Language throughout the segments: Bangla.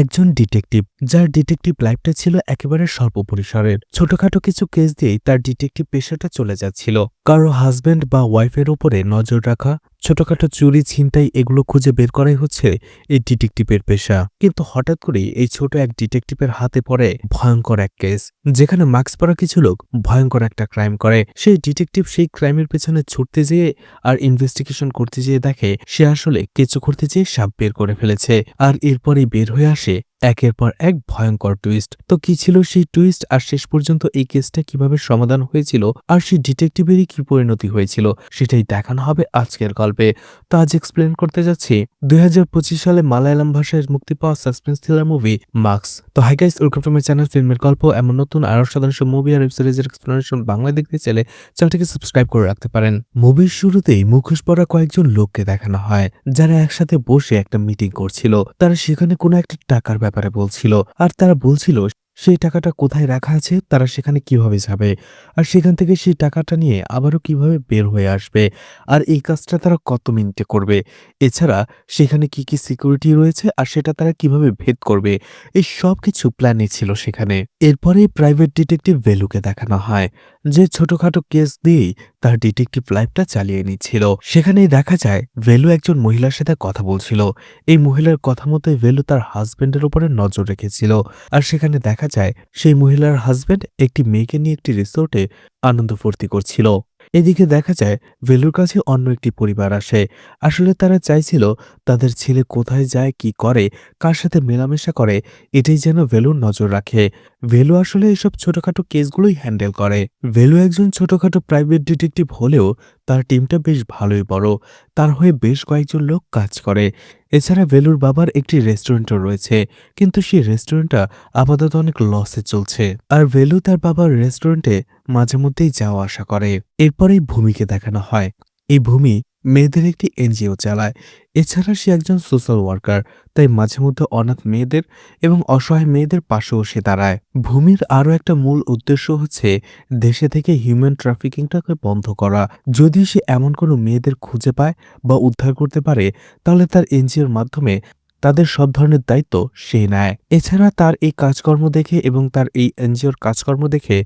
একজন ডিটেকটিভ, যার ডিটেকটিভ লাইফটা ছিল একেবারে স্বল্প পরিসরের। ছোটখাটো কিছু কেস দিয়েই তার ডিটেকটিভ পেশাটা চলে যাচ্ছিল। কারো হাজবেন্ড বা ওয়াইফের উপরে নজর রাখা, ছোটখাটো চুরি ছিনতাই এগুলো খুঁজে বের করাই হচ্ছে এই ডিটেকটিভের পেশা। কিন্তু হঠাৎ করেই এই ছোট এক ডিটেকটিভের হাতে পড়ে ভয়ঙ্কর এক কেস, যেখানে মাস্ক পরা কিছু লোক ভয়ঙ্কর একটা ক্রাইম করে। সেই ডিটেকটিভ সেই ক্রাইমের পেছনে ছুটতে যেয়ে আর ইনভেস্টিগেশন করতে যেয়ে দেখে সে আসলে কেঁচো করতে যেয়ে সাপ বের করে ফেলেছে। আর এরপরেই বের হয়ে আসে একের পর এক ভয়ঙ্কর টুইস্ট। তো কি ছিল সেই টুইস্ট, আর শেষ পর্যন্ত এই কেসটা কিভাবে সমাধান হয়েছিল, আর সেই ডিটেকটিভেরই কি পরিণতি হয়েছিল, সেটাই দেখানো হবে আজকের গল্পে। তো আজ এক্সপ্লেন করতে যাচ্ছি 2025 সালে মালায়ালাম ভাষায় মুক্তি পাওয়া সাসপেন্স থ্রিলার মুভি মাস্ক। তো hi guys, welcome to my channel ফিল্মের গল্প। এমন নতুন আরো সাধারণ সব মুভি আর ওয়েব সিরিজের এক্সপ্লেনেশন বাংলা দেখতে চাইলে চ্যানেলটিকে সাবস্ক্রাইব করে রাখতে পারেন। মুভির শুরুতেই মুখোশ পরা কয়েকজন লোককে দেখানো হয়, যারা একসাথে বসে একটা মিটিং করছিল। তারা সেখানে কোনো একটা টাকার ব্যাপারে বলছিল, আর তারা বলছিল সেই টাকাটা কোথায় রাখা আছে, তারা সেখানে কিভাবে যাবে, আর সেখান থেকে সেই টাকাটা নিয়ে আবারও কিভাবে বের হয়ে আসবে, আর এই কাজটা তারা কত মিনিটে করবে, এছাড়া সেখানে কি কি সিকিউরিটি রয়েছে আর সেটা তারা কিভাবে ভেদ করবে, এই সব কিছু প্ল্যানে ছিল সেখানে। এরপরেই প্রাইভেট ডিটেকটিভ ভেলুকে দেখানো হয়, যে ছোটখাটো কেস দিয়েই তার ডিটেকটিভ লাইফটা চালিয়ে নিচ্ছিল। সেখানেই দেখা যায় ভেলু একজন মহিলার সাথে কথা বলছিল। এই মহিলার কথা মতে ভেলু তার হাজবেন্ডের উপরে নজর রেখেছিল, আর সেখানে দেখা যায় সেই মহিলার হাজবেন্ড একটি মেয়েকে নিয়ে একটি রিসোর্টে আনন্দ ফুর্তি করছিল। এদিকে দেখা যায় ভেলুর কাছে অন্য একটি পরিবার আসে। আসলে তারা চাইছিল তাদের ছেলে কোথায় যায়, কি করে, কার সাথে মেলামেশা করে, এটাই যেন ভেলুর নজর রাখে। ভেলু আসলে এসব ছোটখাটো কেসগুলোই হ্যান্ডেল করে। ভেলু একজন ছোটখাটো প্রাইভেট ডিটেকটিভ হলেও তার টিমটা বেশ ভালোই বড়। তার হয়ে বেশ কয়েকজন লোক কাজ করে। এছাড়া ভেলুর বাবার একটি রেস্টুরেন্টও রয়েছে, কিন্তু সেই রেস্টুরেন্টটা আপাতত অনেক লসে চলছে। আর ভেলু তার বাবার রেস্টুরেন্টে মাঝে মধ্যেই যাওয়া আসা করে। এরপরেই ভূমিকে দেখানো হয়। এই ভূমি মেয়েদের একটি এনজিও চালায়। এছাড়া সে একজন সোশ্যাল ওয়ার্কার, তাই মাঝে মধ্যে অনাথ মেয়েদের এবং অসহায় মেয়েদের পাশেও সে দাঁড়ায়। ভূমির আরও একটা মূল উদ্দেশ্য হচ্ছে দেশে থেকে হিউম্যান ট্রাফিকিংটাকে বন্ধ করা। যদি সে এমন কোনো মেয়েদের খুঁজে পায় বা উদ্ধার করতে পারে, তাহলে তার এনজিওর মাধ্যমে তাদের সব ধরনের দায়িত্ব সে নেয়। এছাড়া তার এই কাজকর্ম দেখে এবং তার এই এনজিওর কাজকর্ম দেখে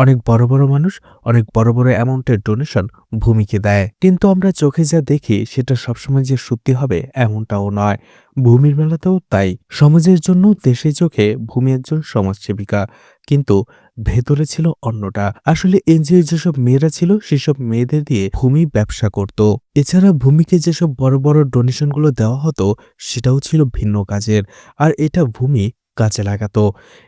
অনেক বড় বড় মানুষ অনেক বড় বড় অ্যামাউন্টের ডোনেশন ভূমিকে দেয়। কিন্তু আমরা চোখে যা দেখি সেটা সবসময় যে সত্যি হবে এমনটাও নয়। ভূমির বেলাতেও তাই। সমাজের জন্য দেশের চোখে ভূমি একজন সমাজসেবিকা, কিন্তু ভেতরে ছিল অন্যটা। আসলে এনজিওর যেসব মেয়েরা ছিল সেসব মেয়েদের দিয়ে ভূমি ব্যবসা করত। এছাড়া ভূমিকে যেসব বড় বড় ডোনেশনগুলো দেওয়া হতো সেটাও ছিল ভিন্ন কাজের, আর এটা ভূমি কাজে লাগাতো।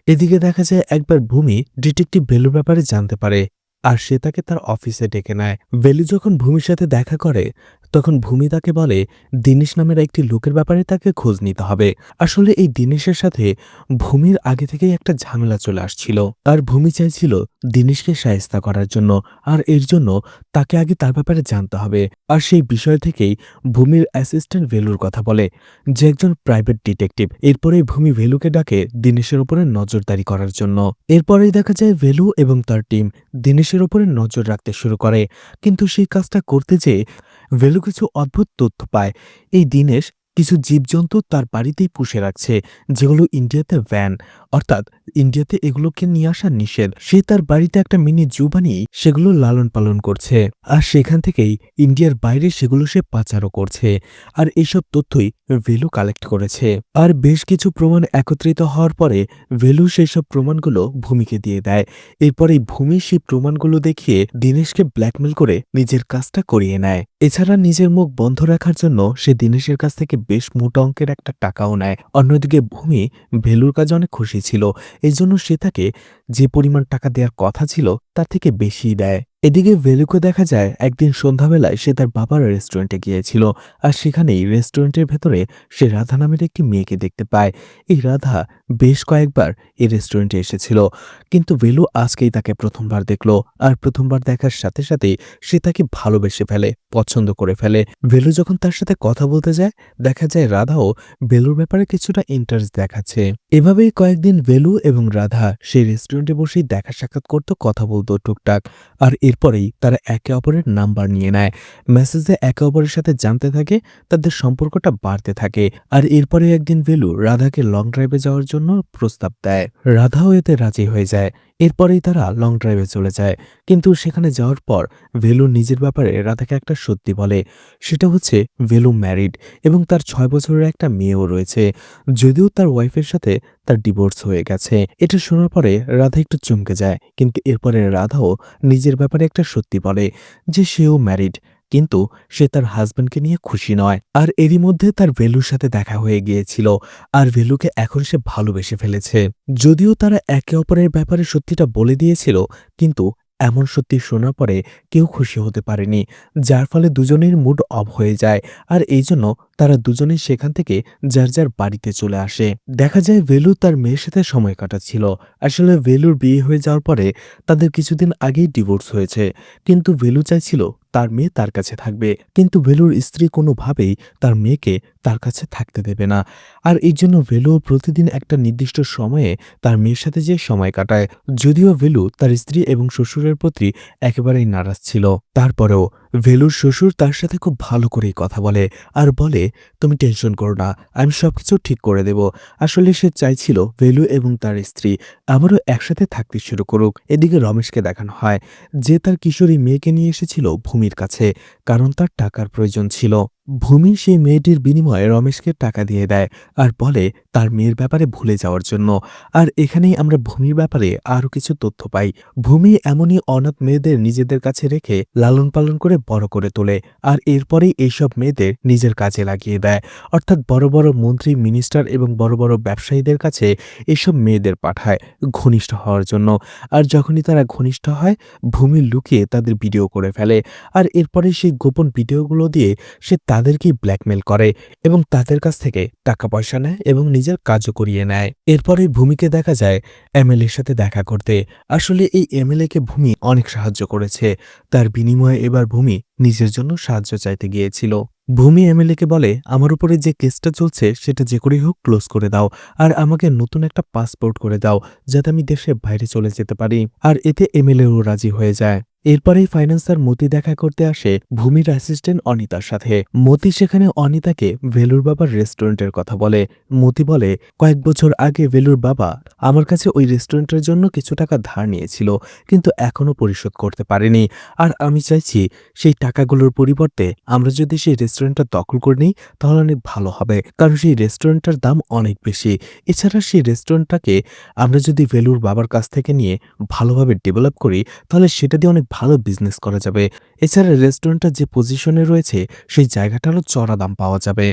এদিকে দেখা যায় একবার ভূমি ডিটেকটিভ ভেলুর ব্যাপারে জানতে পারে, আর সে তাকে তার অফিসে ডেকে নেয়। ভেলু যখন ভূমির সাথে দেখা করে, তখন ভূমি তাকে বলে দিনেশ নামের একটি লোকের ব্যাপারে তাকে খোঁজ নিতে হবে। আসলে এই দিনেশের সাথে ভূমির আগে থেকেই একটা ঝামেলা চলে আসছিল, আর ভূমি চাইছিল দিনেশকে শায়েস্তা করার জন্য, আর এর জন্য তাকে আগে তার ব্যাপারে জানতে হবে। আর সেই বিষয় থেকেই ভূমির অ্যাসিস্ট্যান্ট ভেলুর কথা বলে, যে একজন প্রাইভেট ডিটেকটিভ। এরপরেই ভূমি ভেলুকে ডাকে দিনেশের উপরে নজরদারি করার জন্য। এরপরেই দেখা যায় ভেলু এবং তার টিম দিনেশের উপরে নজর রাখতে শুরু করে। কিন্তু সেই কাজটা করতে যেয়ে ভেলু কিছু অদ্ভুত তথ্য পায়। এই দিনেশ কিছু জীবজন্তু তার বাড়িতেই পুষে রাখছে, যেগুলো ইন্ডিয়াতে ব্যান, অর্থাৎ ইন্ডিয়াতে এগুলোকে নিয়ে আসা নিষেধ। সে তার বাড়িতে একটা মিনি জু বানিয়ে সেগুলো লালন পালন করছে, আর সেখান থেকেই ইন্ডিয়ার বাইরে সেগুলো সে পাচারও করছে। আর এইসব তথ্যই ভেলু কালেক্ট করেছে। আর বেশ কিছু প্রমাণ একত্রিত হওয়ার পরে ভেলু সেই সব প্রমাণগুলো ভূমিকে দিয়ে দেয়। এরপরে ভূমি সেই প্রমাণগুলো দেখিয়ে দিনেশকে ব্ল্যাকমেল করে নিজের কাজটা করিয়ে নেয়। এছাড়া নিজের মুখ বন্ধ রাখার জন্য সে দিনেশের কাছ থেকে বেশ মোটা অঙ্কের একটা টাকাও নেয়। অন্যদিকে ভূমি ভেলুর কাজে অনেক খুশি ছিল, এই জন্য সে তাকে যে পরিমাণ টাকা দেওয়ার কথা ছিল তার থেকে বেশিই দেয়। এদিকে ভেলুকে দেখা যায় একদিন সন্ধ্যাবেলায় সে তার বাবার রেস্টুরেন্টে গিয়েছিল, আর সেখানেই রেস্টুরেন্টের ভেতরে সে রাধা নামের একটি মেয়েকে দেখতে পায়। এই রাধা বেশ কয়েকবার এই রেস্টুরেন্টে এসেছিল, কিন্তু ভেলু আজকেই তাকে প্রথমবার দেখলো, আর প্রথমবার দেখার সাথে সাথেই সে তাকে ভালোবেসে ফেলে, পছন্দ করে ফেলে। ভেলু যখন তার সাথে কথা বলতে যায়, দেখা যায় রাধাও ভেলুর ব্যাপারে কিছুটা ইন্টারেস্ট দেখাচ্ছে। এভাবেই কয়েকদিন ভেলু এবং রাধা সেই রেস্টুরেন্টে বসেই দেখা সাক্ষাৎ করতো, কথা বলতো টুকটাক। আর এরপরেই তারা একে অপরের নাম্বার নিয়ে নেয়। মেসেজে একে অপরের সাথে জানতে থাকে, তাদের সম্পর্কটা বাড়তে থাকে। আর এরপরে একদিন ভেলু রাধাকে লং ড্রাইভে যাওয়ার জন্য প্রস্তাব দেয়। রাধাও এতে রাজি হয়ে যায়। এরপরেই তারা লং ড্রাইভে চলে যায়। কিন্তু সেখানে যাওয়ার পর ভেলু নিজের ব্যাপারে রাধাকে একটা সত্যি বলে। সেটা হচ্ছে ভেলু ম্যারিড এবং তার 6 বছরের একটা মেয়েও রয়েছে। যদিও তার ওয়াইফের সাথে তার ডিভোর্স হয়ে গেছে। এটা শোনার পরে রাধা একটু চমকে যায়। কিন্তু এরপরে রাধাও নিজের ব্যাপারে একটা সত্যি বলে যে সেও ম্যারিড, কিন্তু সে তার হাজব্যান্ডকে নিয়ে খুশি নয়। আর এরই মধ্যে তার ভেলুর সাথে দেখা হয়ে গিয়েছিল। আর ভেলুকে এখন সে ভালোবেসে ফেলেছে। যদিও তারা একে অপরের ব্যাপারে সত্যিটা বলে দিয়েছিল, কিন্তু এমন সত্যি শোনার পরে কেউ খুশি হতে পারেনি, যার ফলে দুজনের মুড অফ হয়ে যায়। আর এই জন্য তারা দুজনেই সেখান থেকে যার যার বাড়িতে চলে আসে। দেখা যায় ভেলু তার মেয়ের সাথে সময় কাটাচ্ছিল। আসলে ভেলুর বিয়ে হয়ে যাওয়ার পরে তাদের কিছুদিন আগেই ডিভোর্স হয়েছে, কিন্তু ভেলু চাইছিল তার মেয়ে তার কাছে থাকবে, কিন্তু ভেলুর স্ত্রী কোনোভাবেই তার মেয়েকে তার কাছে থাকতে দেবে না। আর এই জন্য ভেলু প্রতিদিন একটা নির্দিষ্ট সময়ে তার মেয়ের সাথে যে সময় কাটায়। যদিও ভেলু তার স্ত্রী এবং শ্বশুরের প্রতি একেবারেই নারাজ ছিল, তারপরেও ভেলুর শ্বশুর তার সাথে খুব ভালো করেই কথা বলে আর বলে, তুমি টেনশন করো না, আমি সবকিছু ঠিক করে দেব। আসলে সে চাইছিল ভেলু এবং তার স্ত্রী আবারও একসাথে থাকতে শুরু করুক। এদিকে রমেশকে দেখানো হয় যে তার কিশোরী মেয়েকে নিয়ে এসেছিল ভূমির কাছে, কারণ তার টাকার প্রয়োজন ছিল। ভূমি সেই মেয়েটির বিনিময়ে রমেশকে টাকা দিয়ে দেয় আর বলে তার মেয়ের ব্যাপারে ভুলে যাওয়ার জন্য। আর এখানেই আমরা ভূমির ব্যাপারে আরও কিছু তথ্য পাই। ভূমি এমনই অনাথ মেয়েদের নিজেদের কাছে রেখে লালন পালন করে বড় করে তোলে, আর এরপরেই এইসব মেয়েদের নিজের কাজে লাগিয়ে দেয়। অর্থাৎ বড় বড় মন্ত্রী, মিনিস্টার এবং বড় বড় ব্যবসায়ীদের কাছে এসব মেয়েদের পাঠায় ঘনিষ্ঠ হওয়ার জন্য। আর যখনই তারা ঘনিষ্ঠ হয়, ভূমি লুকিয়ে তাদের ভিডিও করে ফেলে। আর এরপরে সেই গোপন ভিডিওগুলো দিয়ে সে তাদেরকেই ব্ল্যাকমেল করে এবং তাদের কাছ থেকে টাকা পয়সা নেয় এবং নিজের কাজও করিয়ে নেয়। এরপরে ভূমিকে দেখা যায় এমএলএর সাথে দেখা করতে। আসলে এই এমএলএকে ভূমি অনেক সাহায্য করেছে। তার বিনিময়ে এবার ভূমি নিজের জন্য সাহায্য চাইতে গিয়েছিল। ভূমি এমএলএকে বলে, আমার উপরে যে কেসটা চলছে সেটা যে করেই হোক ক্লোজ করে দাও, আর আমাকে নতুন একটা পাসপোর্ট করে দাও যাতে আমি দেশের বাইরে চলে যেতে পারি। আর এতে এমএলএও রাজি হয়ে যায়। এরপরেই ফাইন্যান্সার মতি দেখা করতে আসে ভূমির অ্যাসিস্ট্যান্ট অনিতার সাথে। মতি সেখানে অনিতাকে ভেলুর বাবার রেস্টুরেন্টের কথা বলে। মতি বলে, কয়েক বছর আগে ভেলুর বাবা আমার কাছে ওই রেস্টুরেন্টের জন্য কিছু টাকা ধার নিয়েছিল, কিন্তু এখনো পরিশোধ করতে পারেনি। আর আমি চাইছি সেই টাকাগুলোর পরিবর্তে আমরা যদি সেই রেস্টুরেন্টটা দখল করে নিই তাহলে অনেক ভালো হবে, কারণ সেই রেস্টুরেন্টটার দাম অনেক বেশি। এছাড়া সেই রেস্টুরেন্টটাকে আমরা যদি ভেলুর বাবার কাছ থেকে নিয়ে ভালোভাবে ডেভেলপ করি তাহলে সেটা দিয়ে অনেক ভালো বিজনেস করা যাবে। এছাড়া রেস্টুরেন্টটা যে পজিশনে রয়েছে সেই জায়গাটারও চড়া দাম পাওয়া যাবে।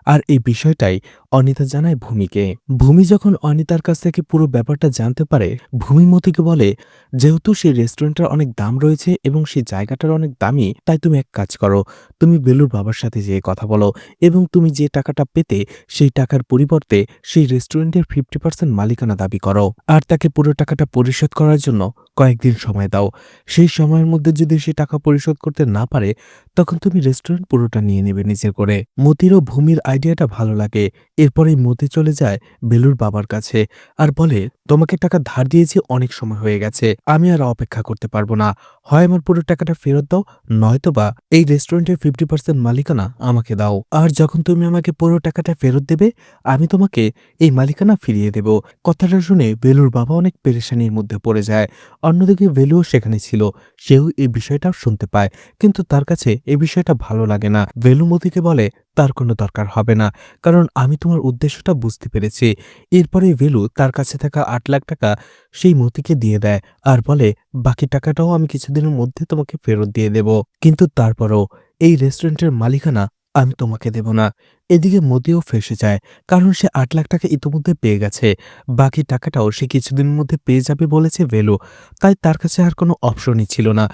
আর এই বিষয়টাই অনিতা জানায় ভূমিকে। ভূমি যখন অনিতার কাছ থেকে পুরো ব্যাপারটা জানতে পারে, ভূমি মতিকে বলে, যেহেতু সেই রেস্টুরেন্টের অনেক দাম রয়েছে এবং সেই জায়গাটার অনেক দামি, তাই তুমি এক কাজ করো, তুমি বেলুর বাবার সাথে যেয়ে কথা বলো এবং তুমি যে টাকাটা পেতে সেই টাকার পরিবর্তে সেই রেস্টুরেন্টের 50% মালিকানা দাবি করো। আর তাকে পুরো টাকাটা পরিশোধ করার জন্য কয়েকদিন সময় দাও। সেই সময়ের মধ্যে যদি সে টাকা পরিশোধ করতে না পারে তখন তুমি রেস্টুরেন্ট পুরোটা নিয়ে নেবে নিজের করে। মতিরও ভূমির আইডিয়াটা ভালো লাগে। এরপরেই মতি চলে যায় বেলুর বাবার কাছে আর বলে, তোমাকে টাকা ধার দিয়েছি, অনেক সময় হয়ে গেছে, আমি আর অপেক্ষা করতে পারবো না। হয় আমার পুরো টাকাটা ফেরত দাও, নয়তোবা এই রেস্টুরেন্টের 50% মালিকানা আমাকে দাও। আর যখন তুমি আমাকে পুরো টাকাটা ফেরত দেবে আমি তোমাকে এই মালিকানা ফিরিয়ে দেব। কথাটা শুনে বেলুর বাবা অনেক পেরেশানির মধ্যে পড়ে যায়। অন্যদিকে বেলুও সেখানে ছিল, সেও এই বিষয়টাও শুনতে পায়, কিন্তু তার কাছে এই বিষয়টা ভালো লাগে না। বেলু মতিকে বলে, তার কোনো দরকার হবে না, কারণ আমি তোমার উদ্দেশ্যটা বুঝতে পেরেছি। এরপরে ভেলু তার কাছে থাকা 8 লাখ টাকা সেই মতিকে দিয়ে দেয় আর বলে, বাকি টাকাটাও আমি কিছুদিনের মধ্যে তোমাকে ফেরত দিয়ে দেব, কিন্তু তারপরও এই রেস্টুরেন্টের মালিকানা আমি তোমাকে দেব না। এদিকে মতিও ফেঁসে যায়, কারণ সে 8 লাখ টাকা ইতোমধ্যে পেয়ে গেছে। বাকি টাকাটাও সে কিছুদিনের মধ্যে পেয়ে যাবে বলেছে ভেলু, তাই তার কাছে আর কোনো অপশনই ছিল না।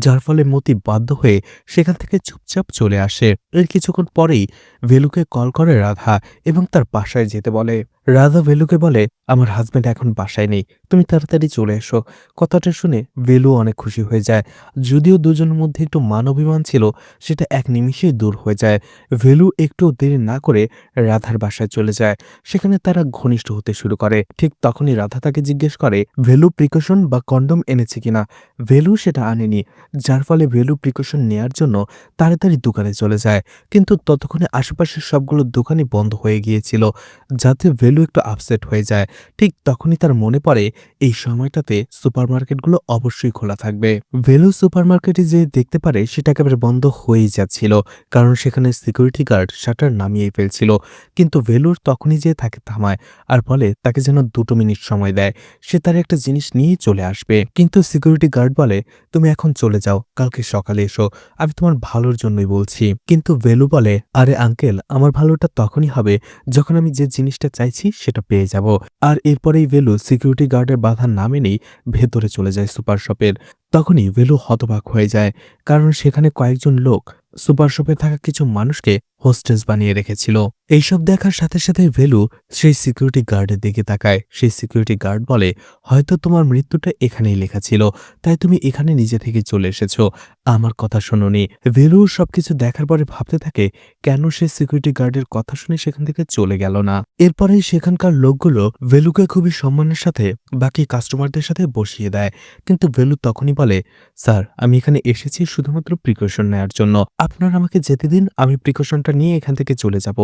যার ফলে মতি বাধ্য হয়ে সেখান থেকে চুপচাপ চলে আসে। এর কিছুক্ষণ পরেই ভেলুকে কল করে রাধা এবং তার বাসায় যেতে বলে। রাধা ভেলুকে বলে, আমার হাজব্যান্ড এখন বাসায় নেই, তুমি তাড়াতাড়ি চলে এসো। কথাটা শুনে ভেলু অনেক খুশি হয়ে যায়। যদিও দুজনের মধ্যে একটু মান অভিমান ছিল, সেটা এক নিমিষেই দূর হয়ে যায়। ভেলু একটু দেরি না করে রাধার বাসায় চলে যায়। সেখানে তারা ঘনিষ্ঠ হতে শুরু করে। ঠিক তখনই রাধা তাকে জিজ্ঞেস করে ভেলু প্রিকশন বা কন্ডম এনেছে কিনা। ভেলু সেটা আনেনি, যার ফলে ভেলু প্রিকশন নেয়ার জন্য তাড়াতাড়ি দোকানে চলে যায়। কিন্তু ততক্ষণে আশেপাশের সবগুলো দোকানই বন্ধ হয়ে গিয়েছিল, যাতে ভেলু একটু আপসেট হয়ে যায়। ঠিক তখনই তার মনে পড়ে এই সময়টাতে সুপারমার্কেটগুলো অবশ্যই খোলা থাকবে। ভেলু সুপারমার্কেটে যে দেখতে পারে সেটা একেবারে বন্ধ হয়েই যাচ্ছিল, কারণ সেখানে সিকিউরিটি গার্ড শাটার নামিয়ে ফেলছিল। কিন্তু ভেলুর তখনই যে তাকে থামায় আর বলে তাকে যেন 2 মিনিট সময় দেয়, সে তার একটা জিনিস নিয়ে চলে আসবে। কিন্তু সিকিউরিটি গার্ড বলে তুমি এখন চলে যাও, কালকে সকালে এসো, আমি তোমার ভালোর জন্যই বলছি। কিন্তু ভেলু বলে আরে আঙ্কেল, আমার ভালোটা তখনই হবে যখন আমি যে জিনিসটা চাইছি সেটা পেয়ে যাব। আর এরপরেই ভেলু সিকিউরিটি গার্ডের বাধা না মেনেই ভেতরে চলে যায় সুপার শপের। তখনই ভেলু হতবাক হয়ে যায়, কারণ সেখানে কয়েকজন লোক সুপার শপে থাকা কিছু মানুষকে হোস্টেস বানিয়ে রেখেছিল। এইসব দেখার সাথে সাথে ভেলু সেই সিকিউরিটি গার্ডের দিকে তাকায়। সেই সিকিউরিটি গার্ড বলে হয়তো তোমার মৃত্যুটা এখানেই লেখা ছিল, তাই তুমি এখানে নিজে থেকে চলে এসেছো, আমার কথা শোনোনি। ভেলু সবকিছু দেখার পরে ভাবতে থাকে কেন সে সিকিউরিটি গার্ডের কথা শুনে সেখান থেকে চলে গেল না। এরপরেই সেখানকার লোকগুলো ভেলুকে খুবই সম্মানের সাথে বাকি কাস্টমারদের সাথে বসিয়ে দেয়। কিন্তু ভেলু তখনই বলে স্যার, আমি এখানে এসেছি শুধুমাত্র প্রিকশন নেওয়ার জন্য, আপনারা আমাকে যেতে দিন, আমি প্রিকশনটা নিয়ে এখান থেকে চলে যাব,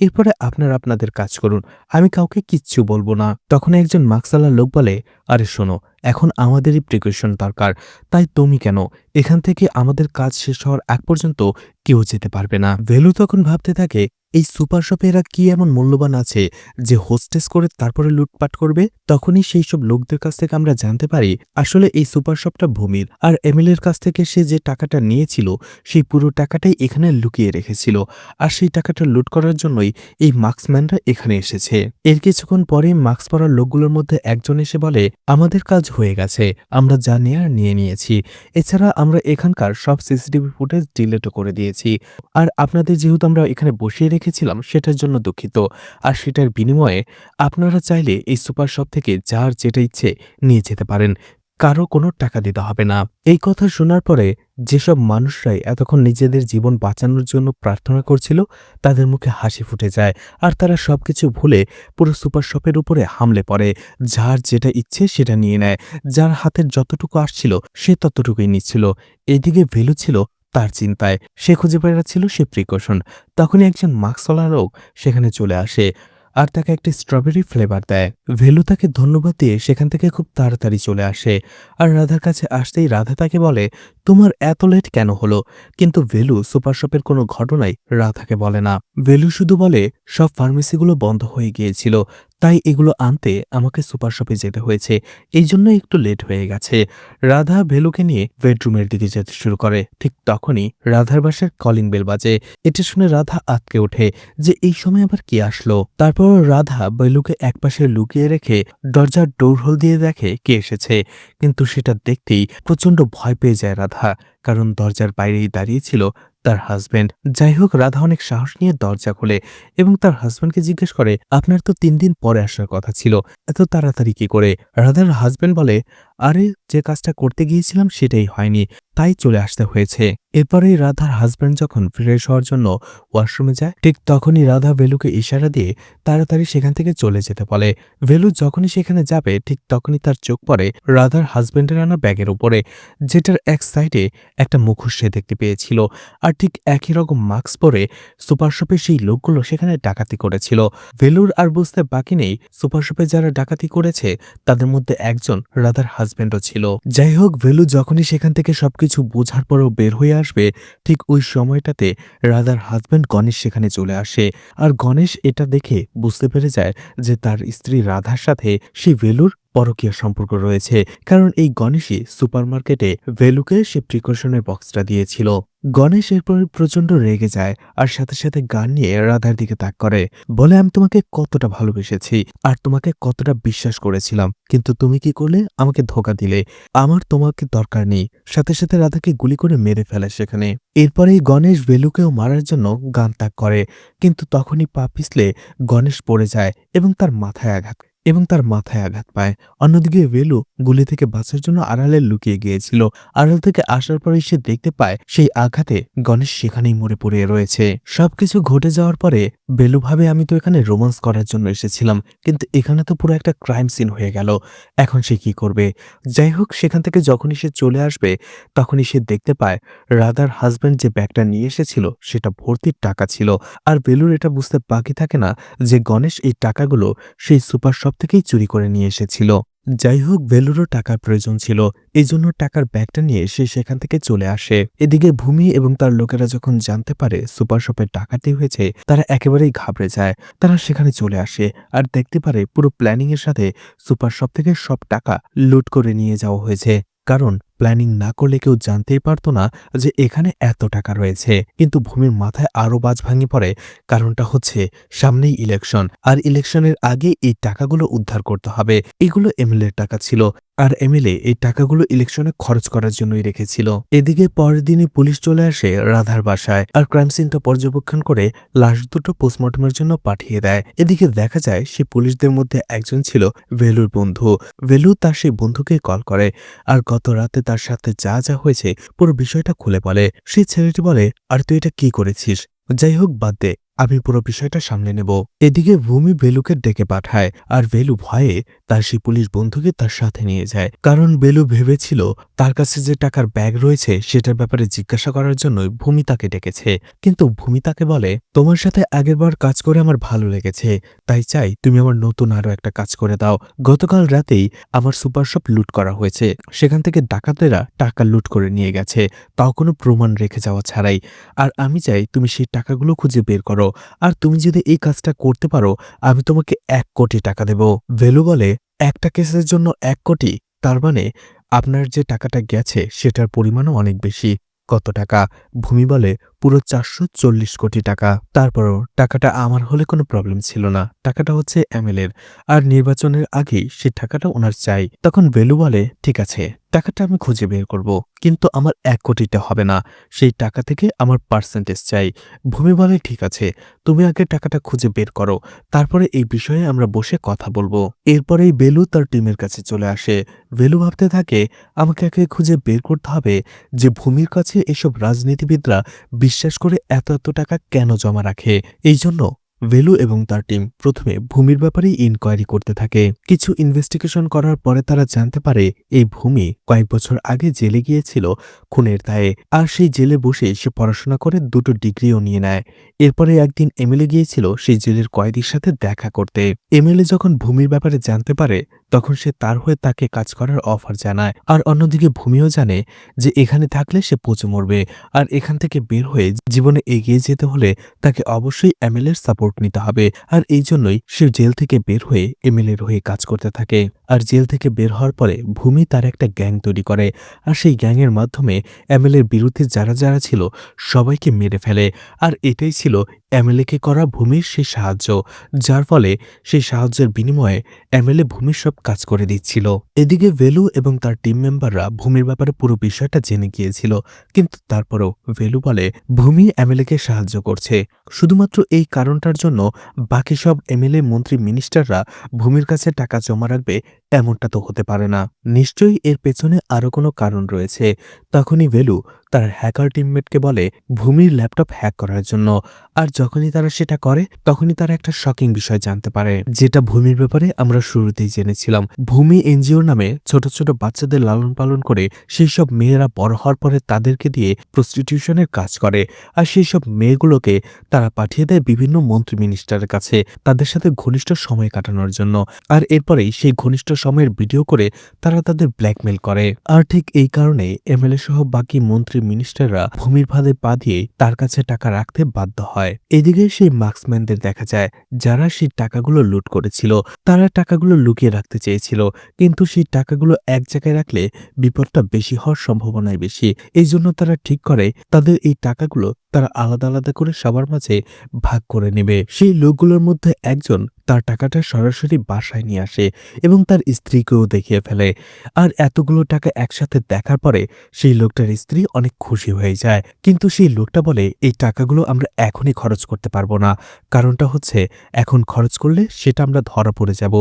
এরপরে আপনারা আপনাদের কাজ করুন, আমি কাউকে কিচ্ছু বলবো না। তখন একজন মাস্কওয়ালা লোক বলে আরে শোনো, এখন আমাদেরই প্রিকশন দরকার, তাই তুমি কেন, এখান থেকে আমাদের কাজ শেষ হওয়ার আগ পর্যন্ত কেউ যেতে পারবে না। ভেলু তখন ভাবতে থাকে এই সুপার শপে এরা কি এমন মূল্যবান আছে যে হোস্টেস করে তারপরে লুটপাট করবে। তখনই সেই সব লোকদের কাছ থেকে আমরা জানতে পারি আসলে এই সুপার শপটা ভূমির, আর এমিলের কাছ থেকে সে যে টাকাটা নিয়েছিল সেই পুরো টাকাটাই এখানে লুকিয়ে রেখেছিল, আর সেই টাকাটা লুট করার জন্যই এই মাস্কম্যানরা এখানে এসেছে। এর কিছুক্ষণ পরে মাস্ক পরার লোকগুলোর মধ্যে একজন এসে বলে আমাদের কাজ হয়ে গেছে, আমরা যা নেয়ার নিয়ে নিয়েছি, এছাড়া আমরা এখানকার সব সিসিটিভি ফুটেজ ডিলিটও করে দিয়েছি, আর আপনাদের যেহেতু আমরা এখানে বসিয়ে রেখেছিলাম সেটার জন্য দুঃখিত, আর সেটার বিনিময়ে আপনারা চাইলে এই সুপার শপ থেকে যার যেটা ইচ্ছে নিয়ে যেতে পারেন, কারো কোনো টাকা দিতে হবে না। এই কথা শোনার পরে যেসব মানুষরাই এতক্ষণ নিজেদের জীবন বাঁচানোর জন্য প্রার্থনা করছিল তাদের মুখে হাসি ফুটে যায়, আর তারা সবকিছু ভুলে পুরো সুপার শপের উপরে হামলে পড়ে, যার যেটা ইচ্ছে সেটা নিয়ে নেয়, যার হাতের যতটুকু আসছিল সে ততটুকুই নিচ্ছিল। এদিকে ভেলু ছিল তার চিন্তায়, সে খুঁজে বেড়াচ্ছিল সে প্রিকশন। তখনই একজন মাস্কওয়ালা লোক সেখানে চলে আসে আর তাকে একটি স্ট্রবেরি ফ্লেভার দেয়। ভেলু তাকে ধন্যবাদ দিয়ে সেখান থেকে খুব তাড়াতাড়ি চলে আসে, আর রাধার কাছে আসতেই রাধা তাকে বলে তোমার এত লেট কেন হলো। কিন্তু ভেলু সুপার শপের কোনো ঘটনাই রাধাকে বলে না। ভেলু শুধু বলে সব ফার্মেসিগুলো বন্ধ হয়ে গিয়েছিল, তাই এগুলো আনতে আমাকে সুপার শপে যেতে হয়েছে, এই জন্য একটু লেট হয়ে গেছে। রাধা ভেলুকে নিয়ে বেডরুমের দিকে যেতে শুরু করে। ঠিক তখনই রাধার বাসার কলিং বেল বাজে। এটা শুনে রাধা আঁতকে ওঠে যে এই সময় আবার কি আসলো। তারপর রাধা বেলুকে একপাশে লুকিয়ে রেখে দরজার ডোরহোল দিয়ে দেখে কে এসেছে, কিন্তু সেটা দেখতেই প্রচন্ড ভয় পেয়ে যায় রাধা, কারণ দরজার বাইরেই দাঁড়িয়েছিল তার হাজবেন্ড। যাই হোক, রাধা অনেক সাহস নিয়ে দরজা খোলে এবং তার হাজবেন্ডকে জিজ্ঞেস করে আপনার তো 3 দিন পরে আসার কথা ছিল, এত তাড়াতাড়ি কি করে। রাধার হাজবেন্ড বলে আরে যে কাজটা করতে গিয়েছিলাম সেটাই হয়নি, তাই চলে আসতে হয়েছে। এরপরেই রাধার হাজবেন্ড যখন ফ্রেশ হওয়ার জন্য ওয়াশরুমে যায়, ঠিক তখনই রাধা ভেলুকে ইশারা দিয়ে তাড়াতাড়ি সেখান থেকে চলে যেতে বলে। ভেলু যখনই সেখানে যাবে ঠিক তখনই তার চোখ পড়ে রাধার হাজবেন্ডের আনা ব্যাগের উপরে, যেটার এক সাইডে একটা মুখোশ সে দেখতে পেয়েছিল, আর ঠিক একই রকম মাস্ক পরে সুপার শপে সেই লোকগুলো সেখানে ডাকাতি করেছিল। ভেলুর আর বুঝতে বাকি নেই সুপার শপে যারা ডাকাতি করেছে তাদের মধ্যে একজন রাধার হাজবেন্ডও ছিল। যাই হোক, ভেলু যখনই সেখান থেকে সবকিছু বোঝার পরেও বের হয়ে আসবে ঠিক ওই সময়টাতে রাধার হাজবেন্ড গণেশ সেখানে চলে আসে, আর গণেশ এটা দেখে বুঝতে পেরে যায় যে তার স্ত্রী রাধার সাথে সেই ভেলুর পরকীয়া সম্পর্ক রয়েছে, কারণ এই গণেশই সুপারমার্কেটে ভেলুকে সে প্রিকশনের বক্সটা দিয়েছিল। গণেশ এরপর প্রচন্ড রেগে যায় আর সাথে সাথে গান নিয়ে রাধার দিকে তাক করে, বলে আমি তোমাকে কতটা ভালোবেসেছি আর তোমাকে কতটা বিশ্বাস করেছিলাম, কিন্তু তুমি কি করলে, আমাকে ধোঁকা দিলে, আমার তোমাকে দরকার নেই। সাথে সাথে রাধাকে গুলি করে মেরে ফেলে সেখানে। এরপরেই গণেশ ভেলুকেও মারার জন্য গান ত্যাগ করে, কিন্তু তখনই পা পিছলে গণেশ পড়ে যায় এবং তার মাথায় আঘাত। এবং তার মাথায় আঘাত পায়। অন্যদিকে ভেলু গুলি থেকে বাঁচার জন্য আড়ালে লুকিয়ে গিয়েছিল। আড়াল থেকে আসার পরে সে দেখতে পায় সেই আঘাতে গণেশ সেখানেই মরে পড়ে রয়েছে। সবকিছু ঘটে যাওয়ার পরে বেলু ভাবে আমি তো এখানে রোমান্স করার জন্য এসেছিলাম, কিন্তু এখানে তো পুরো একটা ক্রাইম সিন হয়ে গেল। এখন সে কি করবে? যাই হোক, সেখান থেকে যখনই সে চলে আসবে তখনই সে দেখতে পায় রাধার হাজব্যান্ড যে ব্যাগটা নিয়ে এসেছিল সেটা ভর্তি টাকা ছিল। আর বেলুর এটা বুঝতে বাকি থাকে না যে গণেশ এই টাকাগুলো সেই সুপার শপ থেকেই চুরি করে নিয়ে এসেছিল। যাই হোক, ভেলুরও টাকার প্রয়োজন ছিল, এই জন্য টাকার ব্যাগটা নিয়ে সে সেখান থেকে চলে আসে। এদিকে ভূমি এবং তার লোকেরা যখন জানতে পারে সুপার শপে ডাকাতি হয়েছে, তারা একেবারেই ঘাবড়ে যায়। তারা সেখানে চলে আসে আর দেখতে পারে পুরো প্ল্যানিং এর সাথে সুপার শপ থেকে সব টাকা লুট করে নিয়ে যাওয়া হয়েছে। কারণ প্ল্যানিং না করলে কেউ জানতেই পারতো না যে এখানে এত টাকা রয়েছে। কিন্তু ভূমির মাথায় আরো বাজ ভাঙে পড়ে, কারণটা হচ্ছে সামনেই ইলেকশন, আর ইলেকশনের আগে এই টাকাগুলো উদ্ধার করতে হবে। এগুলো এমএলএর টাকা ছিল, আর এমএলএ এই টাকাগুলো ইলেকশনে খরচ করার জন্যই রেখেছিল। এদিকে পরের দিনই পুলিশ চলে আসে রাধার বাসায় আর ক্রাইম সিনটা পর্যবেক্ষণ করে লাশ দুটো পোস্টমর্টমের জন্য পাঠিয়ে দেয়। এদিকে দেখা যায় সে পুলিশদের মধ্যে একজন ছিল ভেলুর বন্ধু। ভেলু তার সেই বন্ধুকে কল করে আর গত রাতে তার সাথে যা যা হয়েছে পুরো বিষয়টা খুলে বলে। সেই ছেলেটি বলে, আর তুই এটা কি করেছিস? যাই হোক, বাদ দে, আমি পুরো বিষয়টা সামলে নেব। এদিকে ভূমি বেলুকে ডেকে পাঠায় আর বেলু ভয়ে তার সেই পুলিশ বন্ধুকে তার সাথে নিয়ে যায়। কারণ বেলু ভেবেছিল তার কাছে যে টাকার ব্যাগ রয়েছে সেটার ব্যাপারে জিজ্ঞাসা করার জন্যই ভূমি তাকে ডেকেছে। কিন্তু ভূমি তাকে বলে, তোমার সাথে আগেরবার কাজ করে আমার ভালো লেগেছে, তাই চাই তুমি আমার নতুন আরো একটা কাজ করে দাও। গতকাল রাতেই আমার সুপার শপ লুট করা হয়েছে, সেখান থেকে ডাকাতেরা টাকা লুট করে নিয়ে গেছে, তাও কোনো প্রমাণ রেখে যাওয়া ছাড়াই। আর আমি চাই তুমি সেই টাকাগুলো খুঁজে বের করো, আর তুমি যদি এই কাজটা করতে পারো আমি তোমাকে 1 কোটি টাকা দেব। ভেলু বলে, একটা কেসের জন্য 1 কোটি? তার মানে আপনার যে টাকাটা গেছে সেটার পরিমাণও অনেক বেশি। কত টাকা? ভূমি বলে, পুরো 440 কোটি টাকা। তারপরও টাকাটা আমার হলে কোনো প্রবলেম ছিল না, টাকাটা হচ্ছে এমএলএর, আর নির্বাচনের আগেই সে টাকাটা ওনার চাই। তখন ভেলু বলে, ঠিক আছে, টাকাটা আমি খুঁজে বের করব, কিন্তু আমার 1 কোটিটা হবে না, সেই টাকা থেকে আমার পার্সেন্টেজ চাই। ভূমি বলে, ঠিক আছে, তুমি আগে টাকাটা খুঁজে বের করো, তারপরে এই বিষয়ে আমরা বসে কথা বলবো। এরপরেই বেলু তার টিমের কাছে চলে আসে। ভেলু ভাবতে থাকে, আমাকে আগে খুঁজে বের করতে হবে যে ভূমির কাছে এসব রাজনীতিবিদরা বিশ্বাস করে এত এত টাকা কেন জমা রাখে। এই জন্য ভেলু এবং তার টিম প্রথমে ভূমির ব্যাপারেই ইনকোয়ারি করতে থাকে। কিছু ইনভেস্টিগেশন করার পরে তারা জানতে পারে এই ভূমি কয়েক বছর আগে জেলে গিয়েছিল খুনের দায়ে, আর সেই জেলে বসে সে পড়াশোনা করে 2টো ডিগ্রিও নিয়ে নেয়। এরপরে একদিন এমএলএ গিয়েছিল সেই জেলের কয়েদির সাথে দেখা করতে। এমএলএ যখন ভূমির ব্যাপারে জানতে পারে তখন সে তার হয়ে তাকে কাজ করার অফার জানায়। আর অন্যদিকে ভূমিও জানে যে এখানে থাকলে সে পচে মরবে, আর এখান থেকে বের হয়ে জীবনে এগিয়ে যেতে হলে তাকে অবশ্যই এমএলএর সাপোর্ট নিতে হবে। আর এই জন্যই সে জেল থেকে বের হয়ে এমএলএর হয়ে কাজ করতে থাকে। আর জেল থেকে বের হওয়ার পরে ভূমি তার একটা গ্যাং তৈরি করে, আর সেই গ্যাংয়ের মাধ্যমে এমএলএর বিরুদ্ধে যারা যারা ছিল সবাইকে মেরে ফেলে। আর এটাই ছিল এমএলএকে করা ভূমির সেই সাহায্য, যার ফলে সেই সাহায্যের বিনিময়ে এমএলএ ভূমির সব কাজ করে দিচ্ছিল। এদিকে ভেলু এবং তার টিম মেম্বাররা ভূমির ব্যাপারে পুরো বিষয়টা জেনে গিয়েছিল, কিন্তু তারপরেও ভেলু বলে ভূমি এমএলএকে সাহায্য করছে শুধুমাত্র এই কারণটার জন্য বাকি সব এমএলএ মন্ত্রী মিনিস্টাররা ভূমির কাছে টাকা জমা রাখবে, এমনটা তো হতে পারে না। নিশ্চয়ই এর পেছনে আরো কোনো কারণ রয়েছে। তখনই ভেলু তার হ্যাকার টিমমেটকে বলে ভূমির ল্যাপটপ হ্যাক করার জন্য। আর যখনই তারা সেটা করে তখনই তারা একটা শকিং বিষয় জানতে পারে, যেটা ভূমির ব্যাপারে আমরা শুরুতেই জেনেছিলাম। ভূমি এনজিওর নামে ছোট ছোট বাচ্চাদের লালন পালন করে সেই সব মেয়েরা বড় হওয়ার পরে তাদেরকে দিয়ে প্রস্টিটিউশনের কাজ করে, আর সেই সব মেয়েগুলোকে তারা পাঠিয়ে দেয় বিভিন্ন মন্ত্রী মিনিস্টারের কাছে তাদের সাথে ঘনিষ্ঠ সময় কাটানোর জন্য। আর এরপরেই সেই ঘনিষ্ঠ সময়ের ভিডিও করে তারা তাদের ব্ল্যাকমেল করে। আর ঠিক এই কারণে এমএলএ সহ বাকি মন্ত্রী মিনিস্টাররা ভূমির ফাঁদে পা দিয়ে তার কাছে টাকা রাখতে বাধ্য হয়। এদিকে সেই মার্কসম্যানদের দেখা যায় যারা সেই টাকাগুলো লুট করেছিল। তারা টাকাগুলো লুকিয়ে রাখতে চেয়েছিল, কিন্তু সেই টাকাগুলো এক জায়গায় রাখলে বিপদটা বেশি হওয়ার সম্ভাবনাই বেশি। এই জন্য তারা ঠিক করে তাদের এই টাকাগুলো তারা আলাদা আলাদা করে সবার মাঝে ভাগ করে নেবে। সেই লোকগুলোর মধ্যে একজন তার টাকাটা সরাসরি বাসায় নিয়ে আসে এবং তার স্ত্রীকেও দেখিয়ে ফেলে। আর এতগুলো টাকা একসাথে দেখার পরে সেই লোকটার স্ত্রী অনেক খুশি হয়ে যায়। কিন্তু সেই লোকটা বলে, এই টাকাগুলো আমরা এখনই খরচ করতে পারবো না। কারণটা হচ্ছে, এখন খরচ করলে সেটা আমরা ধরা পড়ে যাব।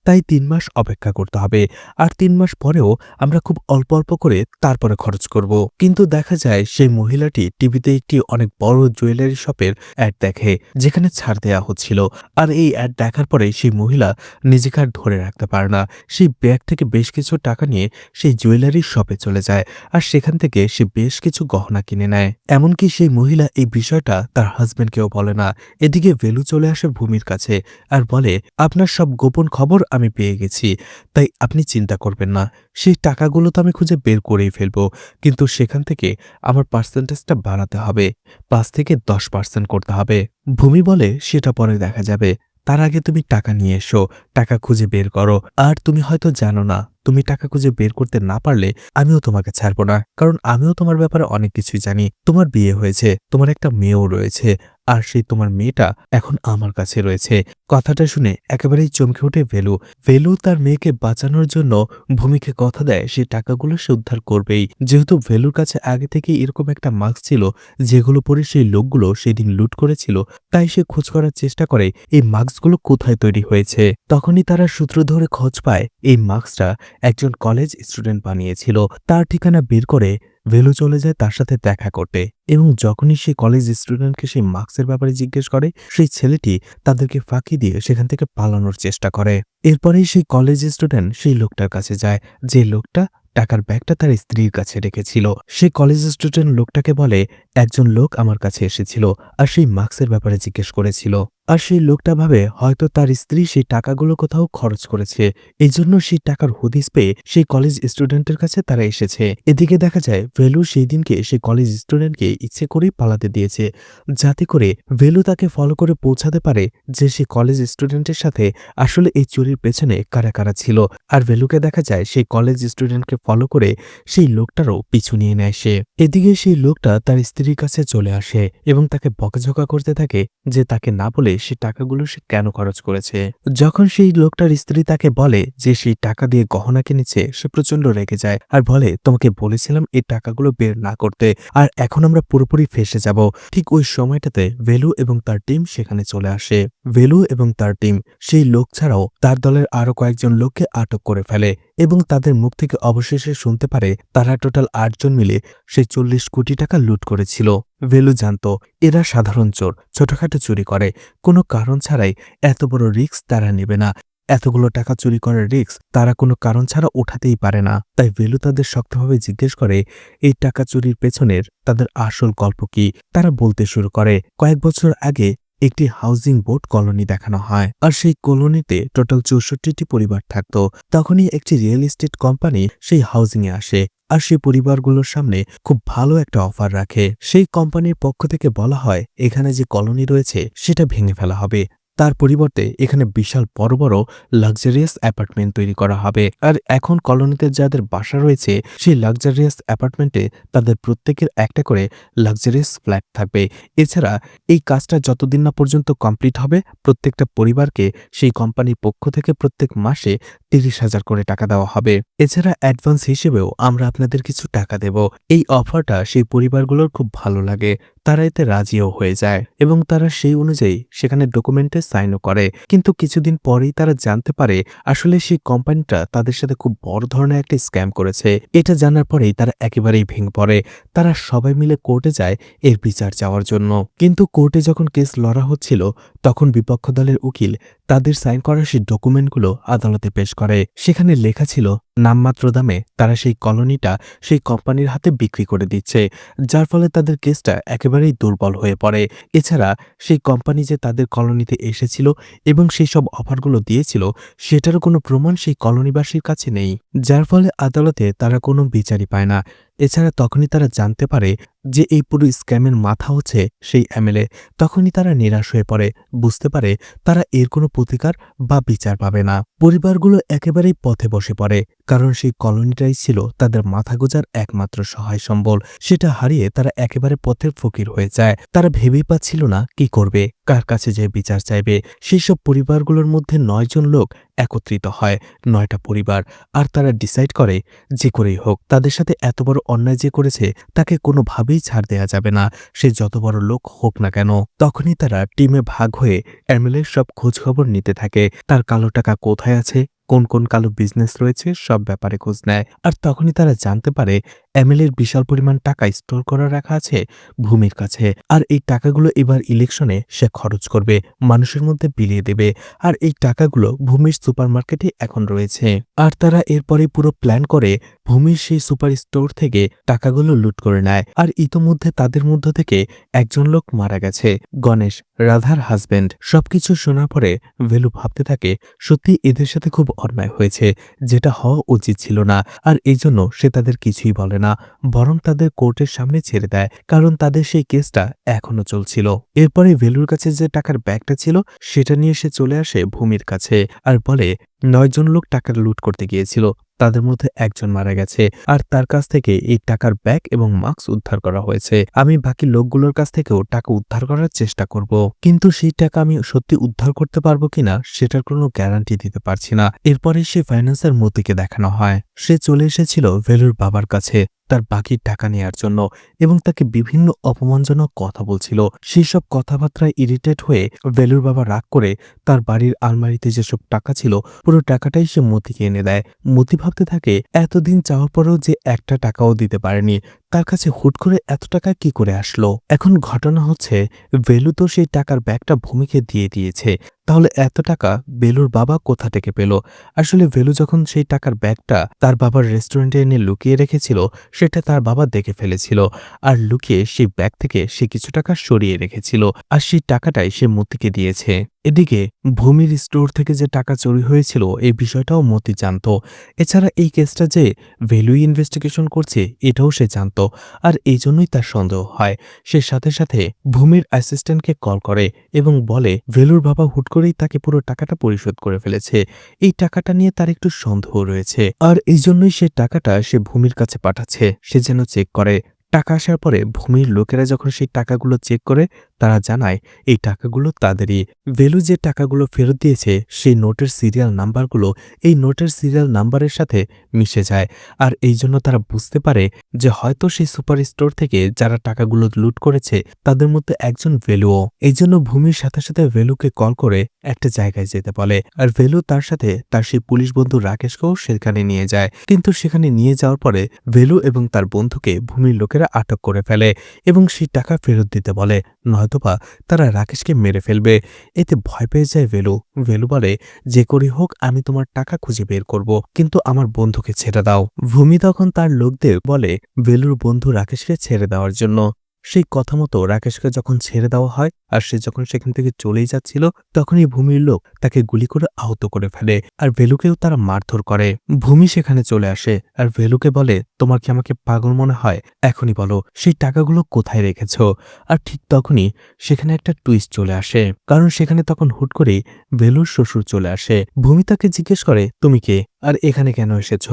তাই ৩ মাস অপেক্ষা করতে হবে। আর ৩ মাস পরেও আমরা খুব অল্প অল্প করে তারপরে খরচ করব। কিন্তু দেখা যায় সেই মহিলাটি টিভিতে একটি অনেক বড় জুয়েলারি শপের অ্যাড দেখে, যেখানে ছাড় দেয়া হচ্ছিল। আর এই অ্যাড দেখার পরে সেই মহিলা নিজেকে আর ধরে রাখতে পারে না। সেই ব্যাগ থেকে বেশ কিছু টাকা নিয়ে সেই জুয়েলারি শপে চলে যায়। আর সেখান থেকে সে বেশ কিছু গহনা কিনে নেয়। এমনকি সেই মহিলা এই বিষয়টা তার হাজবেন্ডকেও বলে না। এদিকে ভেলু চলে আসে ভূমির কাছে আর বলে, আপনার সব গোপন খবর আমি পেয়ে গেছি, তাই আপনি চিন্তা করবেন না। সেই টাকাগুলো তো আমি খুঁজে বের করেই ফেলবো, কিন্তু সেখান থেকে আমার পার্সেন্টেজটা বাড়াতে হবে, ৫ থেকে ১০% করতে হবে। ভূমি বলে, সেটা পরে দেখা যাবে, তার আগে তুমি টাকা নিয়ে এসো, টাকা খুঁজে বের করো। আর তুমি হয়তো জানো না, তুমি টাকা খুঁজে বের করতে না পারলে আমিও তোমাকে ছাড়বো না, কারণ আমিও তোমার ব্যাপারে অনেক কিছুই জানি। তোমার বিয়ে হয়েছে, তোমার একটা মেয়েও রয়েছে, আর সেই তোমার মেয়েটা এখন আমার কাছে রয়েছে। কথাটা শুনে একেবারেই চমকে ওঠে ভেলু। ভেলু তার মেয়েকে বাঁচানোর জন্য ভূমিকে কথা দেয় সে টাকাগুলো সে উদ্ধার করবেই। যেহেতু ভেলুর কাছে আগে থেকে এরকম একটা মাস্ক ছিল যেগুলো পরে সেই লোকগুলো সেদিন লুট করেছিল, তাই সে খোঁজ করার চেষ্টা করে এই মাস্কগুলো কোথায় তৈরি হয়েছে। তখনই তারা সূত্র ধরে খোঁজ পায় এই মাস্কটা একজন কলেজ স্টুডেন্ট বানিয়েছিল। তার ঠিকানা বের করে ভেলু চলে যায় তার সাথে দেখা করতে, এবং যখনই সেই কলেজ স্টুডেন্টকে সেই মাস্কের ব্যাপারে জিজ্ঞেস করে, সেই ছেলেটি তাদেরকে ফাঁকি দিয়ে সেখান থেকে পালানোর চেষ্টা করে। এরপরেই সেই কলেজ স্টুডেন্ট সেই লোকটার কাছে যায়, যে লোকটা টাকার ব্যাগটা তার স্ত্রীর কাছে রেখেছিল। সেই কলেজ স্টুডেন্ট লোকটাকে বলে, একজন লোক আমার কাছে এসেছিল আর সেই মাস্কের ব্যাপারে জিজ্ঞেস করেছিল। আর সেই লোকটা ভাবে হয়তো তার স্ত্রী সেই টাকাগুলো কোথাও খরচ করেছে, এই জন্য সেই টাকার হদিস পেয়ে সেই কলেজ স্টুডেন্টের কাছে তারা এসেছে। এদিকে দেখা যায় ভেলু সেই দিনকে সেই কলেজ স্টুডেন্টকে ইচ্ছে করেই পালাতে দিয়েছে, যাতে করে ভেলু তাকে ফলো করে পৌঁছাতে পারে যে সেই কলেজ স্টুডেন্টের সাথে আসলে এই চুরির পেছনে কারা কারা ছিল। আর ভেলুকে দেখা যায় সেই কলেজ স্টুডেন্টকে ফলো করে সেই লোকটারও পিছু নিয়ে নেয় সে। এদিকে সেই লোকটা তার স্ত্রীর কাছে চলে আসে এবং তাকে বকাঝকা করতে থাকে যে তাকে না বলে সে টাকাগুলো সে কেন খরচ করেছে। যখন সেই লোকটার স্ত্রী তাকে বলে যে সেই টাকা দিয়ে গহনা কিনেছে, সে প্রচন্ড রেগে যায় আর বলে, তোমাকে বলেছিলাম এই টাকাগুলো বের না করতে, আর এখন আমরা পুরোপুরি ফেঁসে যাব। ঠিক ওই সময়টাতে ভেলু এবং তার টিম সেখানে চলে আসে। ভেলু এবং তার টিম সেই লোক ছাড়াও তার দলের আরো কয়েকজন লোককে আটক করে ফেলে এবং তাদের মুখ থেকে অবশেষে শুনতে পারে তারা টোটাল ৮ জন মিলে সেই ৪০ কোটি টাকা লুট করেছিল। ভেলু জানত এরা সাধারণ চোর, ছোটখাটো চুরি করে, কোনো কারণ ছাড়াই এত বড় রিস্ক তারা নেবে না। এতগুলো টাকা চুরি করার রিস্ক তারা কোনো কারণ ছাড়া উঠাতেই পারে না। তাই ভেলু তাদের শক্তভাবে জিজ্ঞেস করে এই টাকা চুরির পেছনের তাদের আসল গল্প কি। তারা বলতে শুরু করে, কয়েক বছর আগে একটি হাউজিং বোর্ড কলোনি দেখানো হয়, আর সেই কলোনিতে টোটাল ৬৪টি পরিবার থাকত। তখনই একটি রিয়েল এস্টেট কোম্পানি সেই হাউজিং এ আসে আর সেই পরিবারগুলোর সামনে খুব ভালো একটা অফার রাখে। সেই কোম্পানির পক্ষ থেকে বলা হয় এখানে যে কলোনি রয়েছে সেটা ভেঙে ফেলা হবে, তার পরিবর্তে এখানে বিশাল বড় বড় লাক্সারিয়াস অ্যাপার্টমেন্ট তৈরি করা হবে। আর এখন কলোনিতে যাদের বাসা রয়েছে সেই লাক্সারিয়াস অ্যাপার্টমেন্টে তাদের প্রত্যেকের একটা করে লাক্সারিয়াস ফ্ল্যাট থাকবে। এছাড়া এই কাজটা যতদিন না পর্যন্ত কমপ্লিট হবে, প্রত্যেকটা পরিবারকে সেই কোম্পানির পক্ষ থেকে প্রত্যেক মাসে ৩০,০০০ করে টাকা দেওয়া হবে। এছাড়া অ্যাডভান্স হিসেবেও আমরা আপনাদের কিছু টাকা দেব। এই অফারটা সেই পরিবারগুলোর খুব ভালো লাগে, তারা এতে রাজিও হয়ে যায় এবং তারা সেই অনুযায়ী সেখানে ডকুমেন্টে সাইনও করে। কিন্তু কিছুদিন পরেই তারা জানতে পারে আসলে সেই কোম্পানিটা তাদের সাথে খুব বড় ধরনের একটা স্ক্যাম করেছে। এটা জানার পরেই তারা একেবারেই ভেঙে পড়ে। তারা সবাই মিলে কোর্টে যায় এর বিচার চাওয়ার জন্য। কিন্তু কোর্টে যখন কেস লড়া হচ্ছিল, তখন বিপক্ষ দলের উকিল তাদের সাইন করা সেই ডকুমেন্টগুলো আদালতে পেশ করে। সেখানে লেখা ছিল নামমাত্র দামে তারা সেই কলোনিটা সেই কোম্পানির হাতে বিক্রি করে দিচ্ছে, যার ফলে তাদের কেসটা একেবারেই দুর্বল হয়ে পড়ে। এছাড়া সেই কোম্পানি যে তাদের কলোনিতে এসেছিল এবং সেই সব অফারগুলো দিয়েছিল, সেটারও কোনো প্রমাণ সেই কলোনিবাসীর কাছে নেই, যার ফলে আদালতে তারা কোনো বিচারই পায় না। এছাড়া তখনই তারা জানতে পারে যে এই পুরো স্ক্যামের মাথা হচ্ছে সেই এমএলএ। তখনই তারা নিরাশ হয়ে পড়ে, বুঝতে পারে তারা এর কোনো প্রতিকার বা বিচার পাবে না। পরিবারগুলো একেবারেই পথে বসে পড়ে, কারণ সেই কলোনিটাই ছিল তাদের মাথা গোঁজার একমাত্র সহায় সম্বল। সেটা হারিয়ে তারা একেবারে পথের ফকির হয়ে যায়। তারা ভেবেই পাচ্ছিল না কি করবে, কার কাছে যে বিচার চাইবে। সেই সব পরিবারগুলোর মধ্যে ৯ জন লোক একত্রিত হয়, ৯টা পরিবার। আর তারা ডিসাইড করে যে করেই হোক তাদের সাথে এত বড় অন্যায় যে করেছে তাকে কোনোভাবেই ছাড় দেয়া যাবে না, সে যত বড় লোক হোক না কেন। তখনই তারা টিমে ভাগ হয়ে এমএলএর সব খোঁজখবর নিতে থাকে। তার কালো টাকা কোথায় আছে, কোন কোন কালো বিজনেস রয়েছে, সব ব্যাপারে খোঁজ নেয়। আর তখনই তারা জানতে পারে এমএলএর বিশাল পরিমাণ টাকা স্টোর করা রাখা আছে ভূমির কাছে। আর এই টাকাগুলো এবার ইলেকশনে সে খরচ করবে, মানুষের মধ্যে বিলিয়ে দেবে। আর এই টাকাগুলো ভূমির সুপারমার্কেটে এখন রয়েছে। আর তারা এরপরে পুরো প্ল্যান করে ভূমির সেই সুপার স্টোর থেকে টাকাগুলো লুট করে নেয়। আর ইতোমধ্যে তাদের মধ্য থেকে একজন লোক মারা গেছে, গণেশ, রাধার হাজবেন্ড। সবকিছু শোনার পরে ভেলু ভাবতে থাকে সত্যি এদের সাথে খুব অন্যায় হয়েছে, যেটা হওয়া উচিত ছিল না। আর এই জন্য সে তাদের কিছুই বলে না, বরং তাদের কোর্টের সামনে ছেড়ে দেয়, কারণ তাদের সেই কেসটা এখনো চলছিল। এরপরে ভেলুর কাছে যে টাকার ব্যাগটা ছিল সেটা নিয়ে সে চলে আসে ভূমির কাছে আর বলে ৯ জন লোক টাকা লুট করতে গিয়েছিল, তাদের মধ্যে একজন মারা গেছে। আর তার কাছ থেকে এই টাকার ব্যাগ এবং মাস্ক উদ্ধার করা হয়েছে। আমি বাকি লোকগুলোর কাছ থেকেও টাকা উদ্ধার করার চেষ্টা করব, কিন্তু সেই টাকা আমি সত্যি উদ্ধার করতে পারবো কিনা সেটার কোনো গ্যারান্টি দিতে পারছি না। এরপরে সে ফাইন্যান্সার মতিকে দেখানো হয়। সে চলে এসেছিল ভেলুর বাবার কাছে তার বাকি টাকা নেয়ার জন্য এবং তাকে বিভিন্ন অপমানজনক কথা বলছিল। সেই সব কথাবার্তায় ইরিটেট হয়ে ভেলুর বাবা রাগ করে তার বাড়ির আলমারিতে যেসব টাকা ছিল পুরো টাকাটাই সে মতিকে এনে দেয়। মতি ভাবতে থাকে এতদিন চাওয়ার পরেও যে একটা টাকাও দিতে পারেনি, তার কাছে হুট করে এত টাকা কি করে আসলো। এখন ঘটনা হচ্ছে ভেলু তো সেই টাকার ব্যাগটা ভূমিকে দিয়ে দিয়েছে, তাহলে এত টাকা ভেলুর বাবা কোথা থেকে পেল? আসলে ভেলু যখন সেই টাকার ব্যাগটা তার বাবার রেস্টুরেন্টে এনে লুকিয়ে রেখেছিল সেটা তার বাবা দেখে ফেলেছিল, আর লুকিয়ে সেই ব্যাগ থেকে সে কিছু টাকা সরিয়ে রেখেছিল, আর সেই টাকাটাই সে মতিকে দিয়েছে। এদিকে ভূমির স্টোর থেকে যে টাকা চুরি হয়েছিল এই বিষয়টাও মতি জানত। এছাড়া এই কেসটা যে ভেলুই ইনভেস্টিগেশন করছে এটাও সে জানত, আর এই জন্যই তার সন্দেহ হয়। সে সাথে সাথে ভূমির অ্যাসিস্ট্যান্টকে কল করে এবং বলে ভেলুর বাবা হুট করেই তাকে পুরো টাকাটা পরিশোধ করে ফেলেছে, এই টাকাটা নিয়ে তার একটু সন্দেহ রয়েছে। আর এই জন্যই সে টাকাটা সে ভূমির কাছে পাঠাচ্ছে, সে যেন চেক করে। টাকা আসার পরে ভূমির লোকেরা যখন সেই টাকাগুলো চেক করে তারা জানায় এই টাকাগুলো তাদেরই। ভেলু যে টাকাগুলো ফেরত দিয়েছে সেই নোটের সিরিয়াল নাম্বারগুলো এই নোটের সিরিয়াল নাম্বারের সাথে মিশে যায়। আর এই জন্য তারা বুঝতে পারে যে হয়তো সেই সুপার স্টোর থেকে যারা টাকাগুলো লুট করেছে তাদের মধ্যে একজন ভেলুও। এই জন্য ভূমির সাথে সাথে ভেলুকে কল করে একটা জায়গায় যেতে বলে, আর ভেলু তার সাথে তার সেই পুলিশ বন্ধু রাকেশকেও সেখানে নিয়ে যায়। কিন্তু সেখানে নিয়ে যাওয়ার পরে ভেলু এবং তার বন্ধুকে ভূমির লোকেরা আটক করে ফেলে এবং সেই টাকা ফেরত দিতে বলে, নয়তোবা তারা রাকেশকে মেরে ফেলবে। এতে ভয় পেয়ে যায় ভেলু। ভেলু বলে যে করেই হোক আমি তোমার টাকা খুঁজে বের করব, কিন্তু আমার বন্ধুকে ছেড়ে দাও। ভূমি তখন তার লোকদের বলে ভেলুর বন্ধু রাকেশকে ছেড়ে দেওয়ার জন্য। সেই কথা মতো রাকেশকে যখন ছেড়ে দেওয়া হয় আর সে যখন সেখান থেকে চলেই যাচ্ছিল তখনই ভূমির লোক তাকে গুলি করে আহত করে ফেলে, আর ভেলুকেও তারা মারধর করে। ভূমি সেখানে চলে আসে আর ভেলুকে বলে তোমার কি আমাকে পাগল মনে হয়, এখনই বলো সেই টাকাগুলো কোথায় রেখেছ। আর ঠিক তখনই সেখানে একটা টুইস্ট চলে আসে, কারণ সেখানে তখন হুট করে ভেলুর শ্বশুর চলে আসে। ভূমি তাকে জিজ্ঞেস করে তুমি কে আর এখানে কেন এসেছ।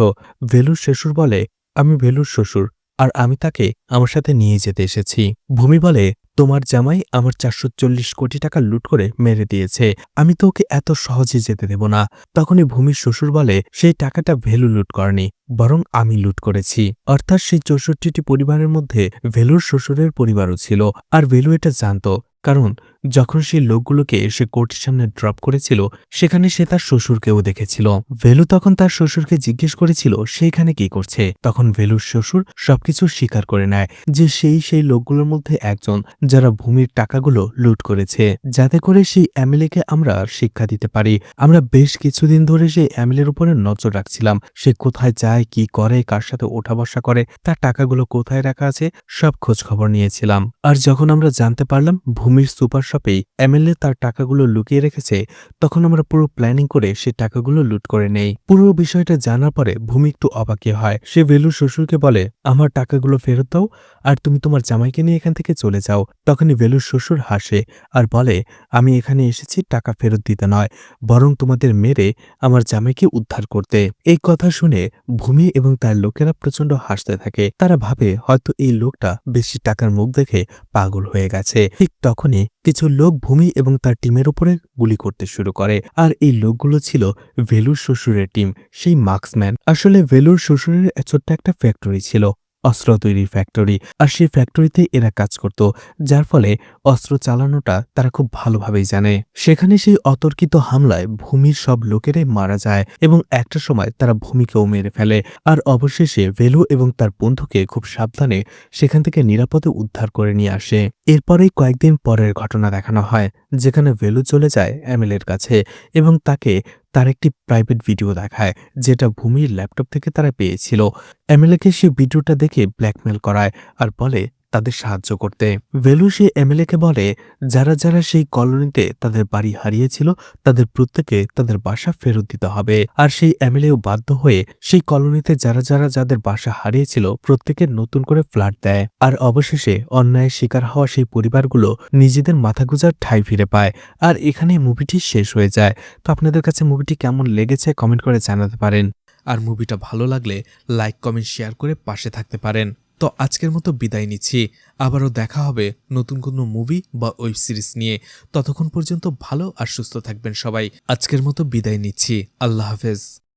ভেলুর শ্বশুর বলে আমি ভেলুর শ্বশুর, আর আমি তাকে আমার সাথে নিয়ে যেতে এসেছি। ভূমি বলে তোমার জামাই আমার ৪৪০ কোটি টাকা লুট করে মেরে দিয়েছে, আমি তো ওকে এত সহজে যেতে দেব না। তখনই ভূমির শ্বশুর বলে সেই টাকাটা ভেলু লুট করেনি, বরং আমি লুট করেছি। অর্থাৎ সেই ৬৪টি পরিবারের মধ্যে ভেলুর শ্বশুরের পরিবারও ছিল, আর ভেলু এটা জানত, কারণ যখন সেই লোকগুলোকে সে কোর্টের সামনে ড্রপ করেছিল সেখানে সে তার শ্বশুরকেও দেখেছিল। ভেলু তখন তার শ্বশুরকে জিজ্ঞেস করেছিল সেইখানে কি করছে, তখন ভেলুর শ্বশুর সবকিছু স্বীকার করে নেয় যে সেই লোকগুলোর মধ্যে একজন যারা ভূমির টাকাগুলো লুট করেছে, যাতে করে সেই এমএলএকে আমরা শিক্ষা দিতে পারি। আমরা বেশ কিছুদিন ধরে সেই এমএলএর উপরে নজর রাখছিলাম, সে কোথায় যায়, কি করে, কার সাথে ওঠা বসা করে, তার টাকাগুলো কোথায় রাখা আছে সব খোঁজ খবর নিয়েছিলাম। আর যখন আমরা জানতে পারলাম ভূমি ভূমির সুপার শপেই এমএলএ তার টাকাগুলো লুকিয়ে রেখেছে, তখন আমরা পুরো প্ল্যানিং করে সে টাকাগুলো লুট করে নেই। পুরো বিষয়টা জানার পরে ভূমি একটু অবাকই হয়। সে ভেলুর শ্বশুরকে বলে, আমার টাকাগুলো ফেরত দাও আর তুমি তোমার জামাইকে নিয়ে এখান থেকে চলে যাও। তখনই ভেলুর শ্বশুর হাসে আর বলে, আমি এখানে এসেছি টাকা ফেরত দিতে নয়, বরং তোমাদের মেরে আমার জামাইকে উদ্ধার করতে। এই কথা শুনে ভূমি এবং তার লোকেরা প্রচন্ড হাসতে থাকে। তারা ভাবে হয়তো এই লোকটা বেশি টাকার মুখ দেখে পাগল হয়ে গেছে। ঠিক তখনই কিছু লোক ভূমি এবং তার টিমের উপরে গুলি করতে শুরু করে। আর এই লোকগুলো ছিল ভেলুর শ্বশুরের টিম, সেই মার্কসম্যান। আসলে ভেলুর শ্বশুরের ছোট্ট একটা ফ্যাক্টরি ছিল, অস্ত্র তৈরির ফ্যাক্টরি। আর সেই ফ্যাক্টরিতে এরা কাজ করত, যার ফলে অস্ত্র চালানোটা তারা খুব ভালোভাবেই জানে। সেখানে সেই অতর্কিত হামলায় ভূমির সব লোকেরাই মারা যায় এবং একটা সময় তারা ভূমিকেও মেরে ফেলে। আর অবশেষে ভেলু এবং তার বন্ধুকে খুব সাবধানে সেখান থেকে নিরাপদে উদ্ধার করে নিয়ে আসে। এরপরেই কয়েকদিন পরের ঘটনা দেখানো হয়, যেখানে ভেলু চলে যায় এমএলএর কাছে এবং তাকে তার একটি প্রাইভেট ভিডিও দেখায়, যেটা ভূমির ল্যাপটপ থেকে তারা পেয়েছিল। এমএলএকে সে ভিডিওটা দেখে ব্ল্যাকমেল করায় আর বলে তাদের সাহায্য করতে। ভেলু সে এমএলএকে বলে, যারা যারা সেই কলোনিতে তাদের বাড়ি হারিয়েছিল তাদের প্রত্যেকে তাদের বাসা ফেরত দিতে হবে। আর সেই এমএলএও বাধ্য হয়ে সেই কলোনিতে যারা যারা যাদের বাসা হারিয়েছিল প্রত্যেকের নতুন করে ফ্ল্যাট দেয়। আর অবশেষে অন্যায়ের শিকার হওয়া সেই পরিবারগুলো নিজেদের মাথা গোঁজার ঠাঁই ফিরে পায়। আর এখানে মুভিটি শেষ হয়ে যায়। তো আপনাদের কাছে মুভিটি কেমন লেগেছে কমেন্ট করে জানাতে পারেন। আর মুভিটা ভালো লাগলে লাইক কমেন্ট শেয়ার করে পাশে থাকতে পারেন। তো আজকের মতো বিদায় নিচ্ছি। আবারও দেখা হবে নতুন কোনো মুভি বা ওয়েব সিরিজ নিয়ে। ততক্ষণ পর্যন্ত ভালো আর সুস্থ থাকবেন সবাই। আজকের মতো বিদায় নিচ্ছি। আল্লাহ হাফেজ।